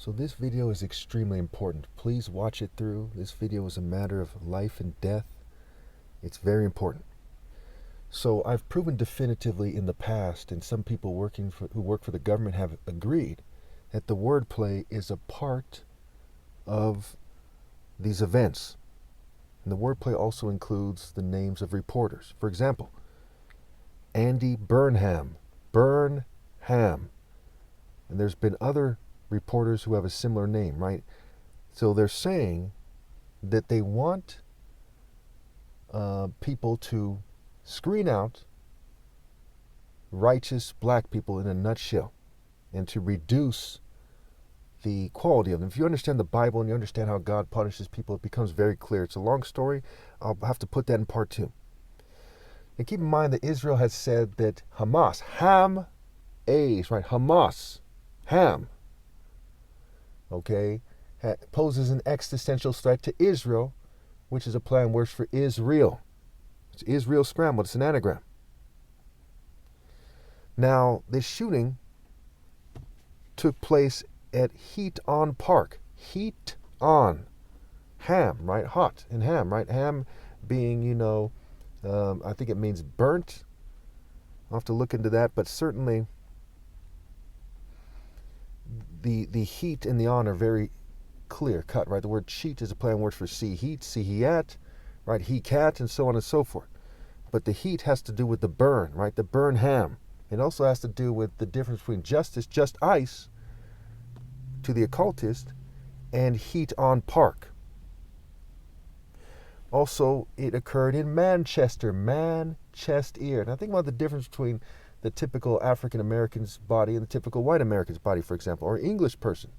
So this video is extremely important. Please watch it through. This video is a matter of life and death. It's very important. So I've proven definitively in the past, and some people who work for the government have agreed, that the wordplay is a part of these events. And the wordplay also includes the names of reporters. For example, Andy Burnham. Burnham. And there's been other reporters who have a similar name, right? So they're saying that they want people to screen out righteous black people in a nutshell and to reduce the quality of them. If you understand the Bible and you understand how God punishes people, it becomes very clear. It's a long story. I'll have to put that in part 2. And keep in mind that Israel has said that Hamas, Ham-A's, right? Hamas, Ham, okay, poses an existential threat to Israel, which is a play on words for Israel. It's Israel scrambled. It's an anagram. Now, this shooting took place at Heaton Park. Heaton. Ham, right? Hot and ham, right? Ham being, I think it means burnt. I'll have to look into that, but certainly the heat and the on are very clear cut, right? The word cheat is a play on words for see heat, see he at, right? He cat, and so on and so forth. But the heat has to do with the burn, right? The burn ham. It also has to do with the difference between justice, just ice, to the occultist, and heat on park. Also, it occurred in Manchester, Manchester. And I think about the difference between the typical African American's body and the typical white American's body, for example, or English person.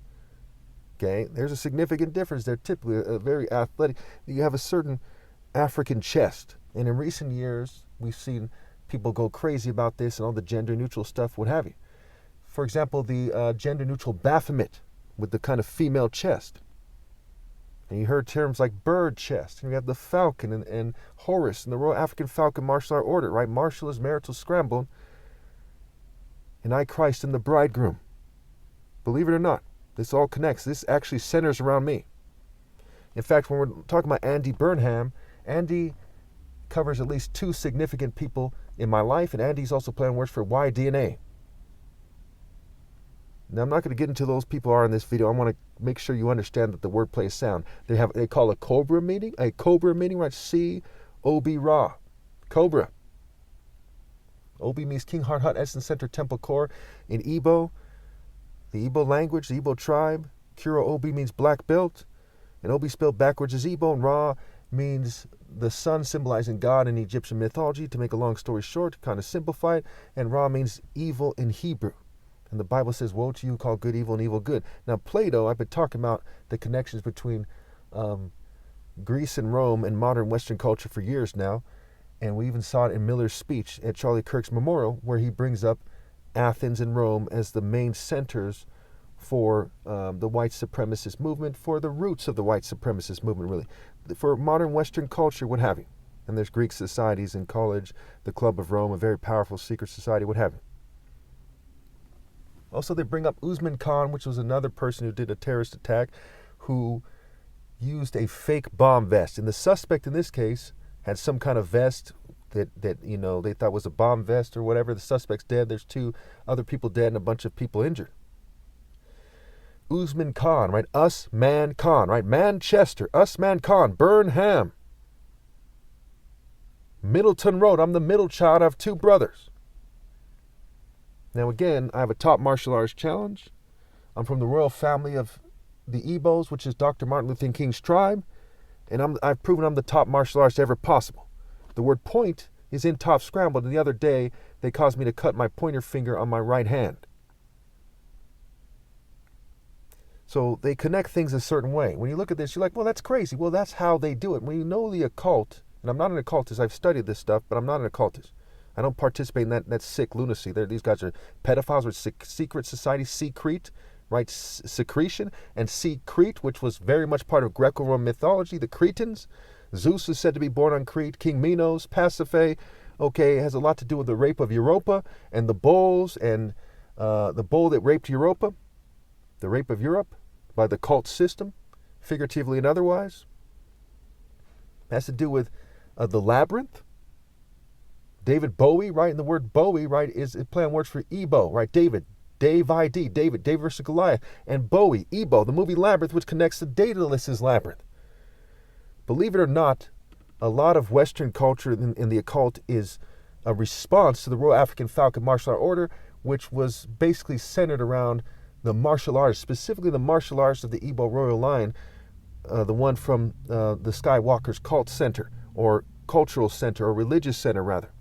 Okay, there's a significant difference. They're typically a very athletic. You have a certain African chest, and in recent years, we've seen people go crazy about this and all the gender-neutral stuff, what have you. For example, the gender-neutral Baphomet with the kind of female chest. And you heard terms like bird chest, and you have the falcon and Horus and the Royal African Falcon Martial Art Order, right? Martial is marital scramble, and I, Christ, am the bridegroom. Believe it or not, this all connects. This actually centers around me. In fact, when we're talking about Andy Burnham, Andy covers at least 2 significant people in my life, and Andy's also playing words for YDNA. Now, I'm not going to get into those people are in this video. I want to make sure you understand that the wordplay is sound. They call a cobra meeting, right? C-O-B Ra, cobra. Obi means King Heart Hut Essence Center Temple Core in Igbo, the Igbo language, the Igbo tribe. Kuro Obi means black belt, and Obi spelled backwards is Igbo, and Ra means the sun, symbolizing God in Egyptian mythology. To make a long story short, to kind of simplify it, and Ra means evil in Hebrew. And the Bible says, woe to you, call good evil and evil good. Now, Plato, I've been talking about the connections between Greece and Rome and modern Western culture for years now. And we even saw it in Miller's speech at Charlie Kirk's memorial, where he brings up Athens and Rome as the main centers for the white supremacist movement, for the roots of the white supremacist movement, really. For modern Western culture, what have you. And there's Greek societies in college, the Club of Rome, a very powerful secret society, what have you. Also, they bring up Usman Khan, which was another person who did a terrorist attack, who used a fake bomb vest. And the suspect in this case had some kind of vest that they thought was a bomb vest or whatever. The suspect's dead. There's 2 other people dead and a bunch of people injured. Usman Khan, right? Usman Khan, right? Manchester, Usman Khan, Burnham. Middleton Road. I'm the middle child. I have 2 brothers. Now, again, I have a top martial arts challenge. I'm from the royal family of the Igbos, which is Dr. Martin Luther King's tribe. And I've proven I'm the top martial artist ever possible. The word point is in top scrambled. And the other day, they caused me to cut my pointer finger on my right hand. So they connect things a certain way. When you look at this, you're like, well, that's crazy. Well, that's how they do it. When you know the occult, and I'm not an occultist, I've studied this stuff, but I'm not an occultist. I don't participate in that sick lunacy. These guys are pedophiles with secret society, secret, right? Secretion, and secret, which was very much part of Greco-Roman mythology, the Cretans. Zeus is said to be born on Crete. King Minos, Pasiphae, okay, has a lot to do with the rape of Europa and the bulls and the bull that raped Europa, the rape of Europe. by the cult system, figuratively and otherwise. It has to do with the labyrinth. David Bowie, right? And the word Bowie, right, is a play on words for Ebo, right? David versus Goliath. And Bowie, Ebo, the movie Labyrinth, which connects to Daedalus's labyrinth. Believe it or not, a lot of Western culture in the occult is a response to the Royal African Falcon Martial Art Order, which was basically centered around the martial arts, specifically the martial arts of the Ebo royal line, the one from the Skywalker's cult center, or cultural center, or religious center, rather.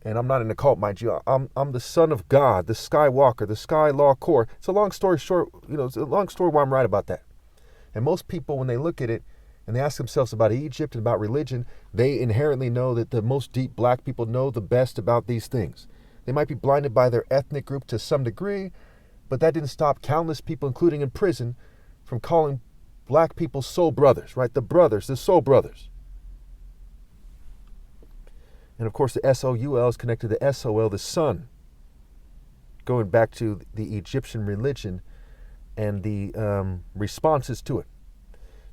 And I'm not in the cult, mind you. I'm the son of God, the Skywalker, the Sky Law Corps. It's a long story short, it's a long story why I'm right about that. And most people, when they look at it, and they ask themselves about Egypt and about religion, they inherently know that the most deep black people know the best about these things. They might be blinded by their ethnic group to some degree, but that didn't stop countless people, including in prison, from calling black people soul brothers, right? The brothers, the soul brothers. And of course, the S-O-U-L is connected to the S-O-L, the sun, going back to the Egyptian religion and the responses to it.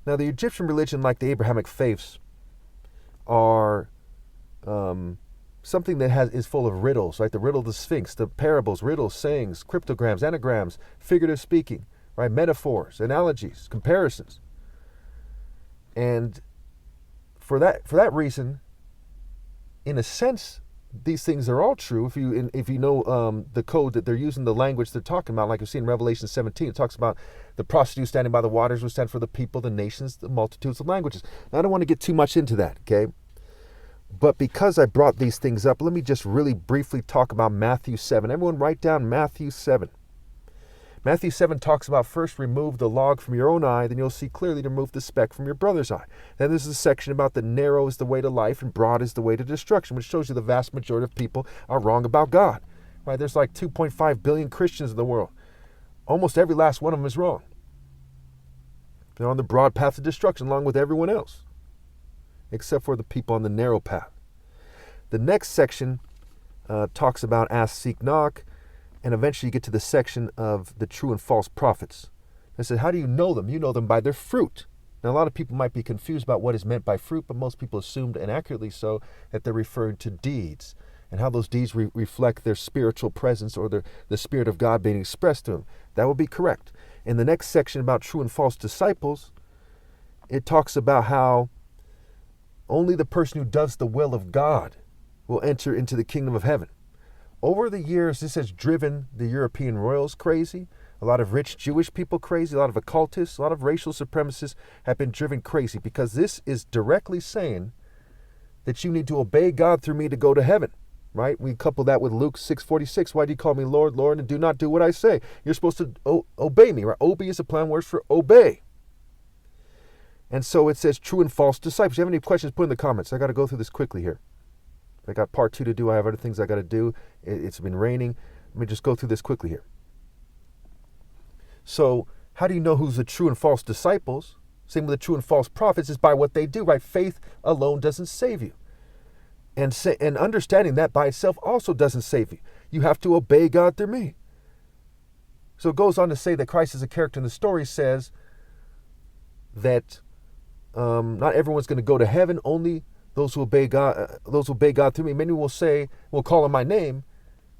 Now, the Egyptian religion, like the Abrahamic faiths, are something that is full of riddles, right? The riddle of the Sphinx, the parables, riddles, sayings, cryptograms, anagrams, figurative speaking, right? Metaphors, analogies, comparisons. And for that reason, in a sense, these things are all true. If you know the code that they're using, the language they're talking about, like you see in Revelation 17, it talks about the prostitute standing by the waters will stand for the people, the nations, the multitudes of languages. Now, I don't want to get too much into that, okay? But because I brought these things up, let me just really briefly talk about Matthew 7. Everyone write down Matthew 7. Matthew 7 talks about first remove the log from your own eye, then you'll see clearly to remove the speck from your brother's eye. Then there's a section about the narrow is the way to life and broad is the way to destruction, which shows you the vast majority of people are wrong about God. Right? There's like 2.5 billion Christians in the world. Almost every last one of them is wrong. They're on the broad path of destruction along with everyone else, except for the people on the narrow path. The next section talks about ask, seek, knock. And eventually you get to the section of the true and false prophets. I said, how do you know them? You know them by their fruit. Now, a lot of people might be confused about what is meant by fruit, but most people assumed, and accurately so, that they're referring to deeds and how those deeds reflect their spiritual presence or the Spirit of God being expressed to them. That would be correct. In the next section about true and false disciples, it talks about how only the person who does the will of God will enter into the kingdom of heaven. Over the years, this has driven the European royals crazy, a lot of rich Jewish people crazy, a lot of occultists, a lot of racial supremacists have been driven crazy because this is directly saying that you need to obey God through me to go to heaven, right? We couple that with Luke 6:46. Why do you call me Lord, Lord, and do not do what I say? You're supposed to obey me, right? Obey is a play on words for obey. And so it says true and false disciples. If you have any questions, put in the comments. I got to go through this quickly here. I got part 2 to do. I have other things I got to do. It's been raining. Let me just go through this quickly here. So how do you know who's the true and false disciples? Same with the true and false prophets is by what they do, right? Faith alone doesn't save you. And understanding that by itself also doesn't save you. You have to obey God through me. So it goes on to say that Christ as a character in the story says that not everyone's going to go to heaven, only those who obey God through me. Many will call on my name,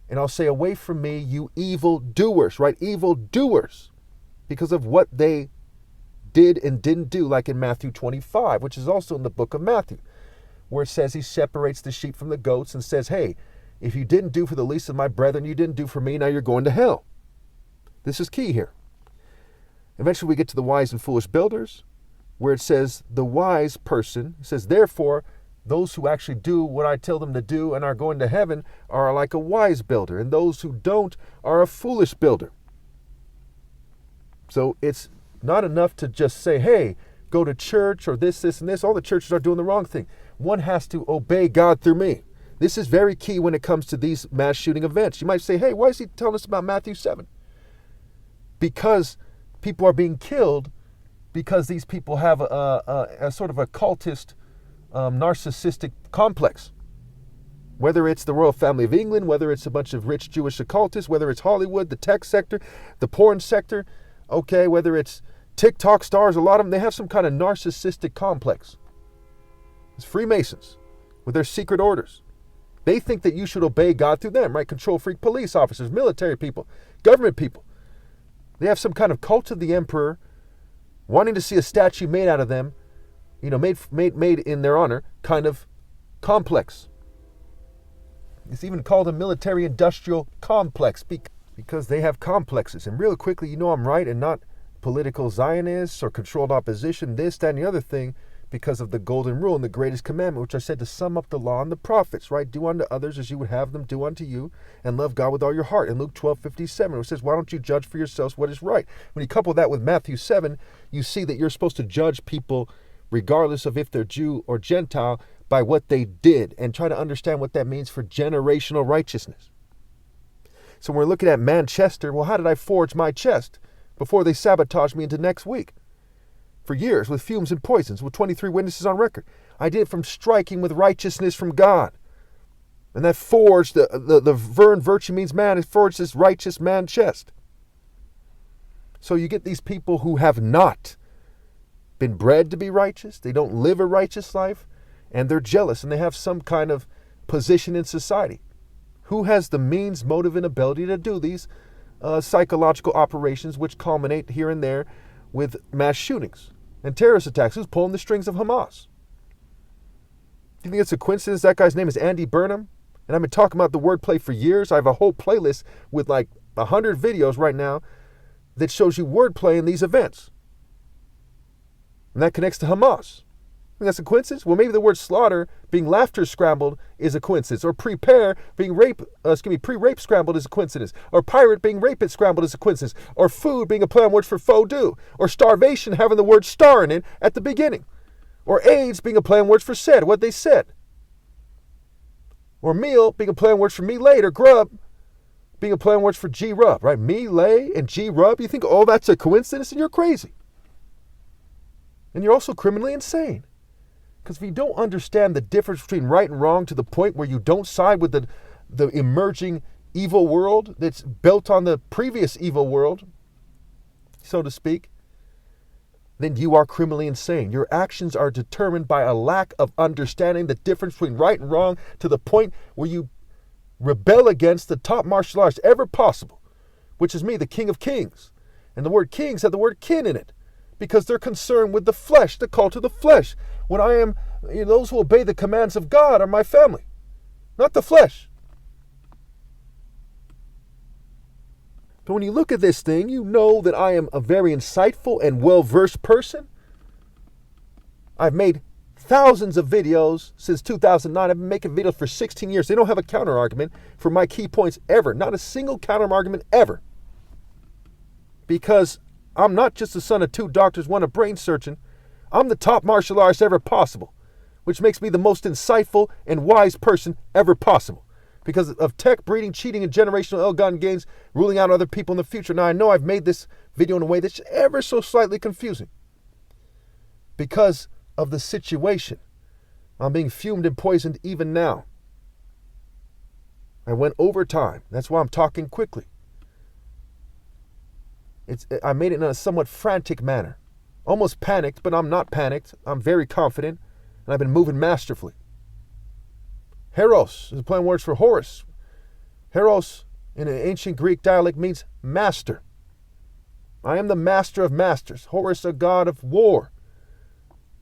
and I'll say, away from me, you evil doers, right? Evil doers, because of what they did and didn't do, like in Matthew 25, which is also in the book of Matthew, where it says he separates the sheep from the goats and says, hey, if you didn't do for the least of my brethren, you didn't do for me, now you're going to hell. This is key here. Eventually we get to the wise and foolish builders, where it says the wise person, it says, therefore, those who actually do what I tell them to do and are going to heaven are like a wise builder, and those who don't are a foolish builder. So it's not enough to just say, hey, go to church or this, and this. All the churches are doing the wrong thing. One has to obey God through me. This is very key when it comes to these mass shooting events. You might say, hey, why is he telling us about Matthew 7? Because people are being killed because these people have a sort of a cultist, narcissistic complex. Whether it's the royal family of England, whether it's a bunch of rich Jewish occultists, whether it's Hollywood, the tech sector, the porn sector, okay, whether it's TikTok stars, a lot of them, they have some kind of narcissistic complex. It's Freemasons with their secret orders. They think that you should obey God through them, right? Control freak police officers, military people, government people. They have some kind of cult of the emperor, wanting to see a statue made out of them, made in their honor, kind of complex. It's even called a military-industrial complex because they have complexes. And real quickly, I'm right and not political Zionists or controlled opposition, this, that, and the other thing, because of the golden rule and the greatest commandment, which I said to sum up the law and the prophets, right? Do unto others as you would have them do unto you, and love God with all your heart. In Luke 12:57, it says, why don't you judge for yourselves what is right? When you couple that with Matthew 7, you see that you're supposed to judge people regardless of if they're Jew or Gentile by what they did, and try to understand what that means for generational righteousness. So when we're looking at Manchester, well, how did I forge my chest before they sabotaged me into next week? For years, with fumes and poisons, with 23 witnesses on record. I did it from striking with righteousness from God. And that forged, the Vern virtue means man, it forged this righteous man chest. So you get these people who have not been bred to be righteous, they don't live a righteous life, and they're jealous, and they have some kind of position in society. Who has the means, motive, and ability to do these psychological operations, which culminate here and there with mass shootings and terrorist attacks? Who's pulling the strings of Hamas? Do you think it's a coincidence that guy's name is Andy Burnham? And I've been talking about the wordplay for years. I have a whole playlist with like 100 videos right now that shows you wordplay in these events. And that connects to Hamas. Think that's a coincidence? Well, maybe the word slaughter being laughter scrambled is a coincidence. Or prepare being pre-rape scrambled is a coincidence. Or pirate being rapist scrambled is a coincidence. Or food being a play on words for faux do. Or starvation having the word star in it at the beginning. Or AIDS being a play on words for said, what they said. Or meal being a play on words for me late. Or grub being a play on words for G-rub, right? Me, lay, and G-rub. You think, oh, that's a coincidence? And you're crazy. And you're also criminally insane. Because if you don't understand the difference between right and wrong to the point where you don't side with the emerging evil world that's built on the previous evil world, so to speak, then you are criminally insane. Your actions are determined by a lack of understanding the difference between right and wrong to the point where you rebel against the top martial arts ever possible, which is me, the King of Kings. And the word kings have the word kin in it, because they're concerned with the flesh, the cult of the flesh. When I am, those who obey the commands of God are my family, not the flesh. But when you look at this thing, you know that I am a very insightful and well-versed person. I've made thousands of videos since 2009. I've been making videos for 16 years. They don't have a counter-argument for my key points ever. Not a single counter-argument ever. Because I'm not just the son of two doctors, one a brain surgeon. I'm the top martial artist ever possible, which makes me the most insightful and wise person ever possible. Because of tech, breeding, cheating, and generational ill-gotten gains, ruling out other people in the future. Now, I know I've made this video in a way that's ever so slightly confusing. Because of the situation. I'm being fumed and poisoned even now. I went over time. That's why I'm talking quickly. I made it in a somewhat frantic manner. Almost panicked, but I'm not panicked. I'm very confident, and I've been moving masterfully. Heros is a play on words for Horus. Heros in an ancient Greek dialect means master. I am the master of masters. Horus, a god of war.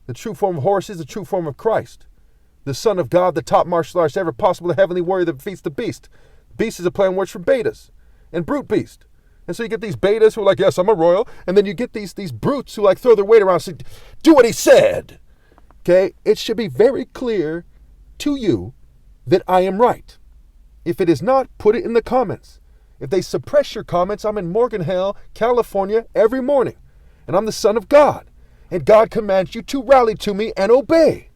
The true form of Horus is the true form of Christ. The son of God, the top martial artist ever possible, the heavenly warrior that defeats the beast. Beast is a play on words for betas and brute beast. And so you get these betas who are like, yes, I'm a royal. And then you get these brutes who like throw their weight around and say, do what he said. Okay? It should be very clear to you that I am right. If it is not, put it in the comments. If they suppress your comments, I'm in Morgan Hill, California, every morning. And I'm the son of God. And God commands you to rally to me and obey.